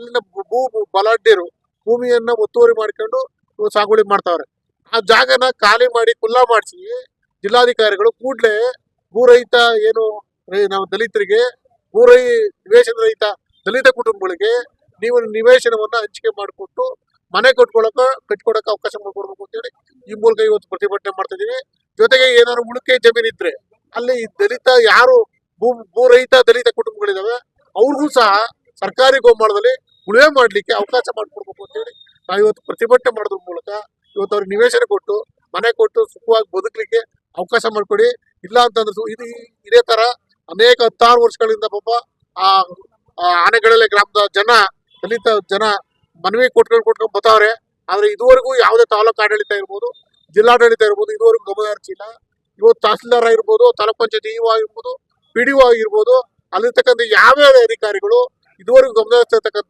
ಅಲ್ಲಿನ ಬಲಾಢ್ಯರು ಭೂಮಿಯನ್ನ ಒತ್ತುವರಿ ಮಾಡ್ಕೊಂಡು ಸಾಗುವಳಿ ಮಾಡ್ತಾವ್ರೆ. ಆ ಜಾಗನ ಖಾಲಿ ಮಾಡಿ ಖುಲ್ಲಾ ಮಾಡಿಸಿ ಜಿಲ್ಲಾಧಿಕಾರಿಗಳು ಕೂಡಲೇ ಭೂರಹಿತ ಏನು ನಾವು ದಲಿತರಿಗೆ ನಿವೇಶನ ರಹಿತ ದಲಿತ ಕುಟುಂಬಗಳಿಗೆ ನೀವು ನಿವೇಶನವನ್ನ ಹಂಚಿಕೆ ಮಾಡಿಕೊಟ್ಟು ಮನೆ ಕಟ್ಕೊಡಕ್ಕೆ ಅವಕಾಶ ಮಾಡಿಕೊಡ್ಬೇಕು ಅಂತೇಳಿ ಈ ಮೂಲಕ ಇವತ್ತು ಪ್ರತಿಭಟನೆ ಮಾಡ್ತಾ ಇದೀವಿ. ಜೊತೆಗೆ ಏನಾದ್ರು ಉಳಿಕೆ ಜಮೀನ್ ಇದ್ರೆ ಅಲ್ಲಿ ದಲಿತ ಯಾರು ಭೂರಹಿತ ದಲಿತ ಕುಟುಂಬಗಳಿದಾವೆ ಅವ್ರಿಗೂ ಸಹ ಸರ್ಕಾರಿ ಗೋಮಾಳದಲ್ಲಿ ಉಳುಮೆ ಮಾಡ್ಲಿಕ್ಕೆ ಅವಕಾಶ ಮಾಡಿಕೊಡ್ಬೇಕು ಅಂತೇಳಿ ನಾವು ಇವತ್ತು ಪ್ರತಿಭಟನೆ ಮಾಡೋದ್ರ ಮೂಲಕ ಇವತ್ತು ಅವ್ರಿಗೆ ನಿವೇಶನ ಕೊಟ್ಟು ಮನೆ ಕೊಟ್ಟು ಸುಖವಾಗಿ ಬದುಕಲಿಕ್ಕೆ ಅವಕಾಶ ಮಾಡ್ಕೊಡಿ. ಇಲ್ಲ ಅಂತಂದ್ರೆ ಇದು ಇದೇ ತರ ಅನೇಕ 10 ವರ್ಷಗಳಿಂದ ಪಾಪ ಆ ಆನೆಗಡಲೆ ಗ್ರಾಮದ ದಲಿತ ಜನ ಮನವಿ ಕೊಟ್ಕೊಂಡು ಬರ್ತಾವ್ರೆ. ಆದ್ರೆ ಇದುವರೆಗೂ ಯಾವುದೇ ತಾಲೂಕು ಆಡಳಿತ ಇರ್ಬೋದು, ಜಿಲ್ಲಾಡಳಿತ ಇರ್ಬೋದು, ಇದುವರೆಗೂ ಗಮನ ಹರಿಸಿಲ್ಲ. ಇವತ್ತು ತಹಸೀಲ್ದಾರ್ ಆಗಿರ್ಬೋದು, ತಾಲೂಕ್ ಪಂಚಾಯತ್ ಇಒ ಆಗಿರ್ಬೋದು, ಪಿಡಿಒ ಆಗಿರ್ಬೋದು, ಅಲ್ಲಿರ್ತಕ್ಕಂಥ ಯಾವ್ಯಾವ ಅಧಿಕಾರಿಗಳು ಇದುವರೆಗೂ ಗಮನ ಹರಿಸಿರ್ತಕ್ಕಂಥ